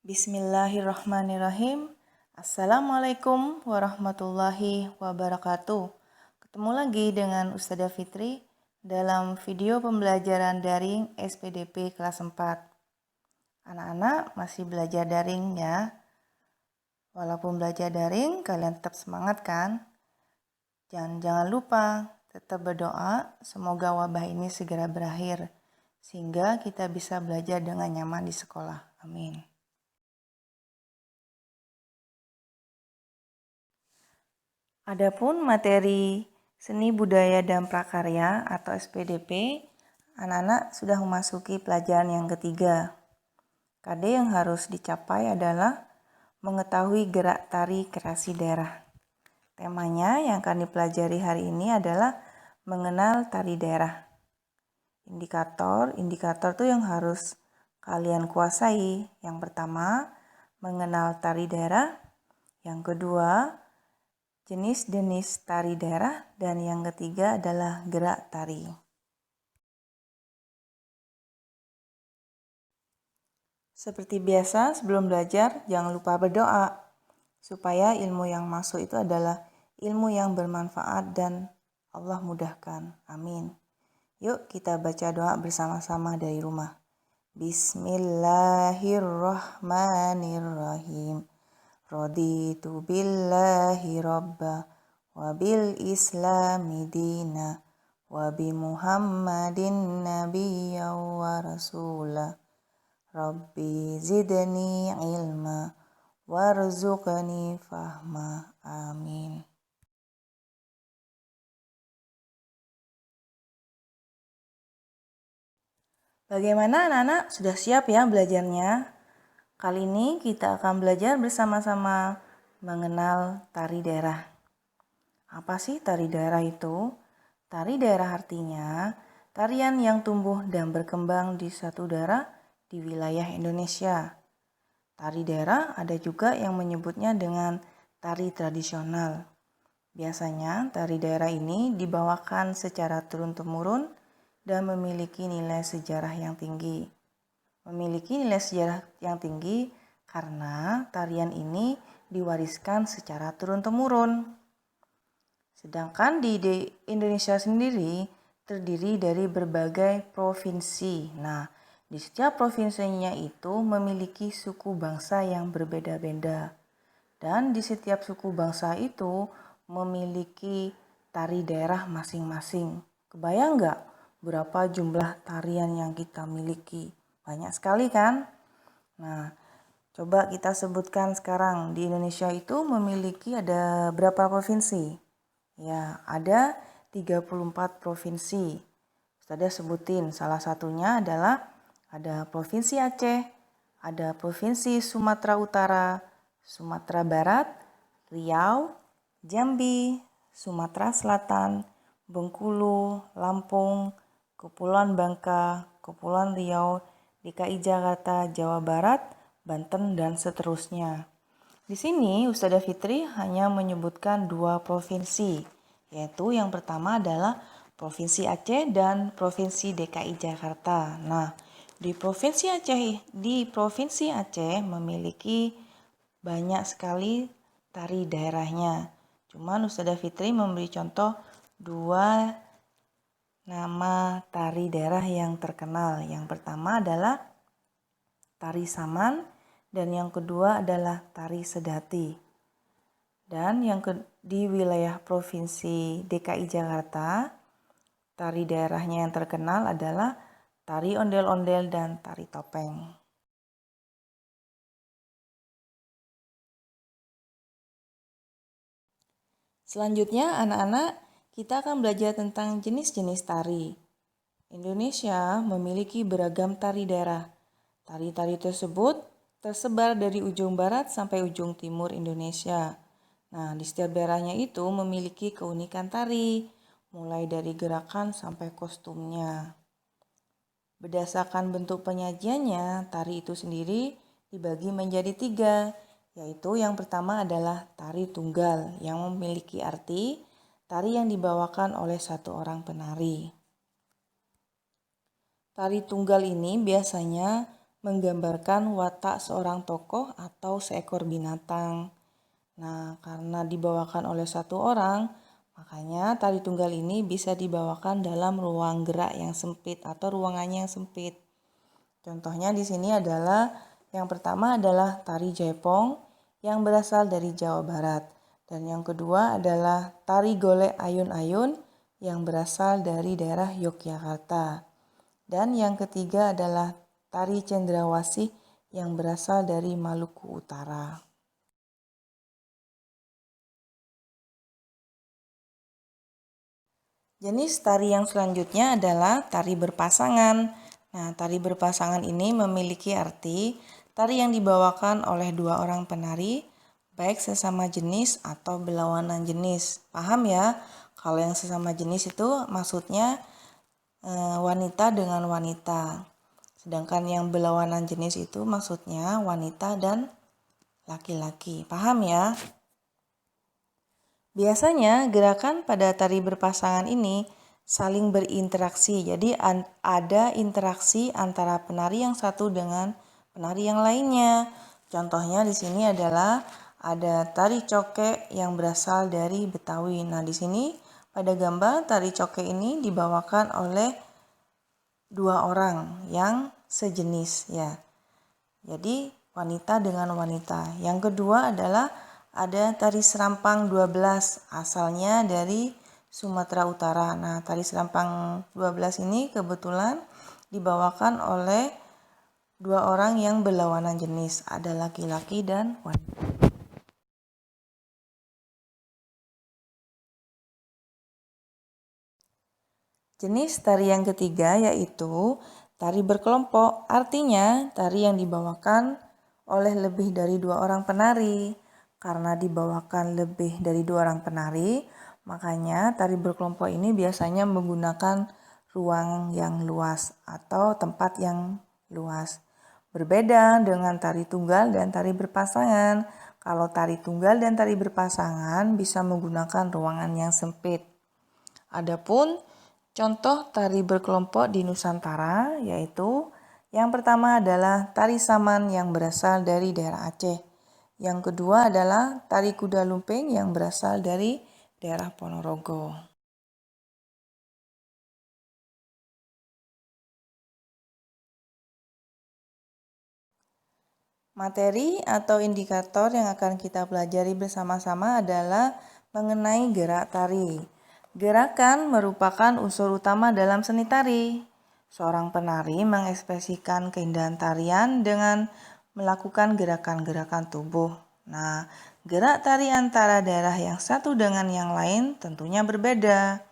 Bismillahirrahmanirrahim. Assalamualaikum warahmatullahi wabarakatuh. Ketemu lagi dengan Ustazah Fitri dalam video pembelajaran daring SPDP kelas 4. Anak-anak masih belajar daring ya. Walaupun belajar daring, kalian tetap semangat kan? Jangan lupa tetap berdoa semoga wabah ini segera berakhir sehingga kita bisa belajar dengan nyaman di sekolah. Amin. Adapun materi seni budaya dan prakarya atau SPDP, anak-anak sudah memasuki pelajaran yang ketiga. KD yang harus dicapai adalah mengetahui gerak tari kreasi daerah. Temanya yang akan dipelajari hari ini adalah mengenal tari daerah. Indikator itu yang harus kalian kuasai. Yang pertama, mengenal tari daerah. Yang kedua, jenis-jenis tari daerah, dan yang ketiga adalah gerak tari. Seperti biasa, sebelum belajar jangan lupa berdoa supaya ilmu yang masuk itu adalah ilmu yang bermanfaat dan Allah mudahkan. Amin. Yuk kita baca doa bersama-sama dari rumah. Bismillahirrahmanirrahim. Raditu billahi rabba wa bil islami dina wa bi muhammadin nabiyya wa rasula. Rabbi zidni ilma warzuqni fahma. Amin. Bagaimana anak-anak? Sudah siap ya belajarnya? Kali ini kita akan belajar bersama-sama mengenal tari daerah. Apa sih tari daerah itu? Tari daerah artinya tarian yang tumbuh dan berkembang di satu daerah di wilayah Indonesia. Tari daerah ada juga yang menyebutnya dengan tari tradisional. Biasanya tari daerah ini dibawakan secara turun-temurun dan memiliki nilai sejarah yang tinggi. Memiliki nilai sejarah yang tinggi karena tarian ini diwariskan secara turun-temurun. Sedangkan di Indonesia sendiri terdiri dari berbagai provinsi. Nah, di setiap provinsinya itu memiliki suku bangsa yang berbeda-beda. Dan di setiap suku bangsa itu memiliki tari daerah masing-masing. Kebayang nggak berapa jumlah tarian yang kita miliki? Banyak sekali kan? Nah, coba kita sebutkan sekarang di Indonesia itu memiliki ada berapa provinsi? Ya, ada 34 provinsi. Ustazah sebutin, salah satunya adalah ada Provinsi Aceh, ada Provinsi Sumatera Utara, Sumatera Barat, Riau, Jambi, Sumatera Selatan, Bengkulu, Lampung, Kepulauan Bangka, Kepulauan Riau, DKI Jakarta, Jawa Barat, Banten, dan seterusnya. Di sini Ustazah Fitri hanya menyebutkan 2 provinsi, yaitu yang pertama adalah Provinsi Aceh dan Provinsi DKI Jakarta. Nah, di Provinsi Aceh memiliki banyak sekali tari daerahnya. Cuman Ustazah Fitri memberi contoh 2 nama tari daerah yang terkenal. Yang pertama adalah tari saman dan yang kedua adalah tari sedati. Dan di wilayah Provinsi DKI Jakarta, tari daerahnya yang terkenal adalah tari ondel-ondel dan tari topeng. Selanjutnya anak-anak, kita akan belajar tentang jenis-jenis tari. Indonesia memiliki beragam tari daerah. Tari-tari tersebut tersebar dari ujung barat sampai ujung timur Indonesia. Nah, di setiap daerahnya itu memiliki keunikan tari, mulai dari gerakan sampai kostumnya. Berdasarkan bentuk penyajiannya, tari itu sendiri dibagi menjadi 3, yaitu yang pertama adalah tari tunggal yang memiliki arti tari yang dibawakan oleh satu orang penari. Tari tunggal ini biasanya menggambarkan watak seorang tokoh atau seekor binatang. Nah, karena dibawakan oleh satu orang, makanya tari tunggal ini bisa dibawakan dalam ruang gerak yang sempit atau ruangannya yang sempit. Contohnya di sini adalah yang pertama adalah tari Jaipong yang berasal dari Jawa Barat. Dan yang kedua adalah tari golek ayun-ayun yang berasal dari daerah Yogyakarta. Dan yang ketiga adalah tari cendrawasih yang berasal dari Maluku Utara. Jenis tari yang selanjutnya adalah tari berpasangan. Nah, tari berpasangan ini memiliki arti tari yang dibawakan oleh dua orang penari, baik sesama jenis atau berlawanan jenis. Paham ya? Kalau yang sesama jenis itu maksudnya wanita dengan wanita. Sedangkan yang berlawanan jenis itu maksudnya wanita dan laki-laki. Paham ya? Biasanya gerakan pada tari berpasangan ini saling berinteraksi. Jadi ada interaksi antara penari yang satu dengan penari yang lainnya. Contohnya di sini adalah ada tari cokek yang berasal dari Betawi. Nah, di sini pada gambar tari cokek ini dibawakan oleh dua orang yang sejenis ya. Jadi wanita dengan wanita. Yang kedua adalah ada tari serampang 12 asalnya dari Sumatera Utara. Nah, tari serampang 12 ini kebetulan dibawakan oleh dua orang yang berlawanan jenis, ada laki-laki dan wanita. Jenis tari yang ketiga yaitu tari berkelompok, artinya tari yang dibawakan oleh lebih dari dua orang penari. Karena dibawakan lebih dari dua orang penari, makanya tari berkelompok ini biasanya menggunakan ruang yang luas atau tempat yang luas. Berbeda dengan tari tunggal dan tari berpasangan. Kalau tari tunggal dan tari berpasangan bisa menggunakan ruangan yang sempit. Adapun contoh tari berkelompok di Nusantara yaitu yang pertama adalah tari saman yang berasal dari daerah Aceh. Yang kedua adalah tari kuda lumping yang berasal dari daerah Ponorogo. Materi atau indikator yang akan kita pelajari bersama-sama adalah mengenai gerak tari. Gerakan merupakan unsur utama dalam seni tari. Seorang penari mengekspresikan keindahan tarian dengan melakukan gerakan-gerakan tubuh. Nah, gerak tari antara daerah yang satu dengan yang lain tentunya berbeda.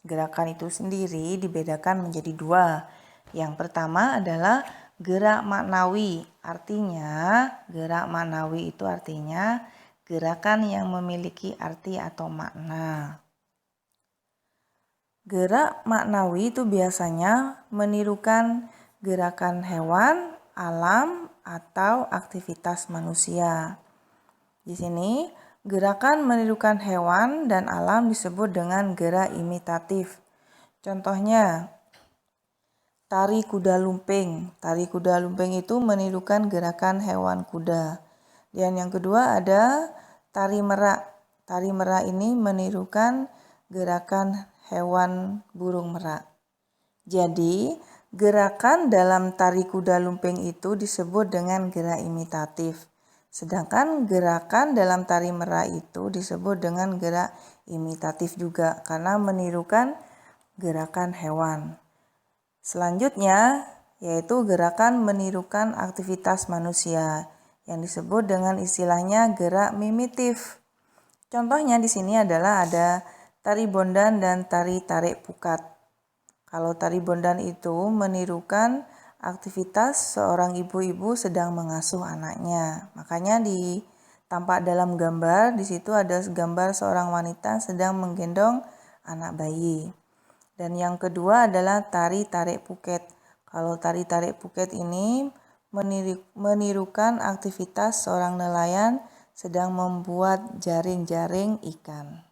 Gerakan itu sendiri dibedakan menjadi dua. Yang pertama adalah gerak maknawi. Artinya, gerak maknawi itu artinya gerakan yang memiliki arti atau makna. Gerak maknawi itu biasanya menirukan gerakan hewan, alam, atau aktivitas manusia. Di sini, gerakan menirukan hewan dan alam disebut dengan gerak imitatif. Contohnya, tari kuda lumping. Tari kuda lumping itu menirukan gerakan hewan kuda. Dan yang kedua ada tari merak. Tari merak ini menirukan gerakan hewan burung merak. Jadi, gerakan dalam tari kuda lumping itu disebut dengan gerak imitatif. Sedangkan gerakan dalam tari merak itu disebut dengan gerak imitatif juga karena menirukan gerakan hewan. Selanjutnya yaitu gerakan menirukan aktivitas manusia yang disebut dengan istilahnya gerak mimitif. Contohnya di sini adalah ada tari bondan dan tari tarik pukat. Kalau tari bondan itu menirukan aktivitas seorang ibu-ibu sedang mengasuh anaknya. Makanya tampak dalam gambar, di situ ada gambar seorang wanita sedang menggendong anak bayi. Dan yang kedua adalah tari tarik puket. Kalau tari tarik puket ini menirukan aktivitas seorang nelayan sedang membuat jaring-jaring ikan.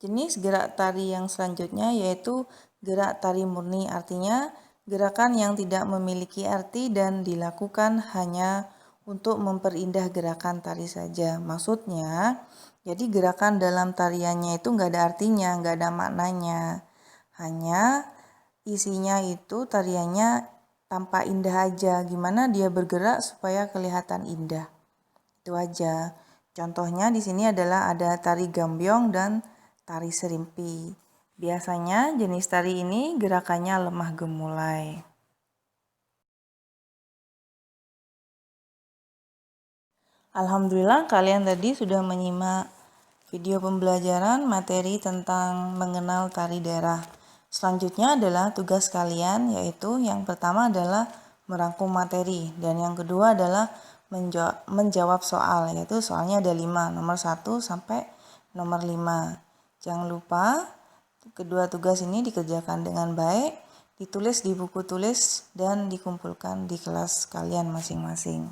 Jenis gerak tari yang selanjutnya yaitu gerak tari murni, artinya gerakan yang tidak memiliki arti dan dilakukan hanya untuk memperindah gerakan tari saja. Maksudnya, jadi gerakan dalam tariannya itu nggak ada artinya, nggak ada maknanya. Hanya isinya itu tariannya tampak indah aja. Gimana dia bergerak supaya kelihatan indah. Itu aja. Contohnya di sini adalah ada tari gambyong dan tari serimpi. Biasanya jenis tari ini gerakannya lemah gemulai. Alhamdulillah kalian tadi sudah menyimak video pembelajaran materi tentang mengenal tari daerah. Selanjutnya adalah tugas kalian, yaitu yang pertama adalah merangkum materi dan yang kedua adalah menjawab soal, yaitu soalnya ada 5, nomor 1 sampai nomor 5. Jangan lupa kedua tugas ini dikerjakan dengan baik, ditulis di buku tulis dan dikumpulkan di kelas kalian masing-masing.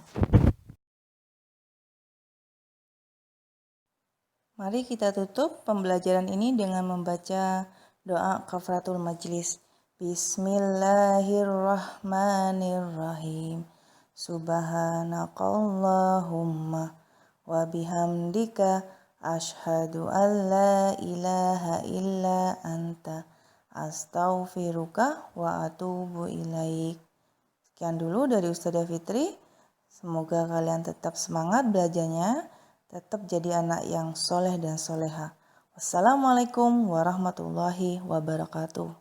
Mari kita tutup pembelajaran ini dengan membaca doa kafaratul majlis. Bismillahirrahmanirrahim. Subhanakallahumma wa bihamdika asyhadu an la ilaha illa anta astaghfiruka wa atubu ilaik. Sekian dulu dari Ustazah Fitri. Semoga kalian tetap semangat belajarnya, tetap jadi anak yang soleh dan soleha. Wassalamualaikum warahmatullahi wabarakatuh.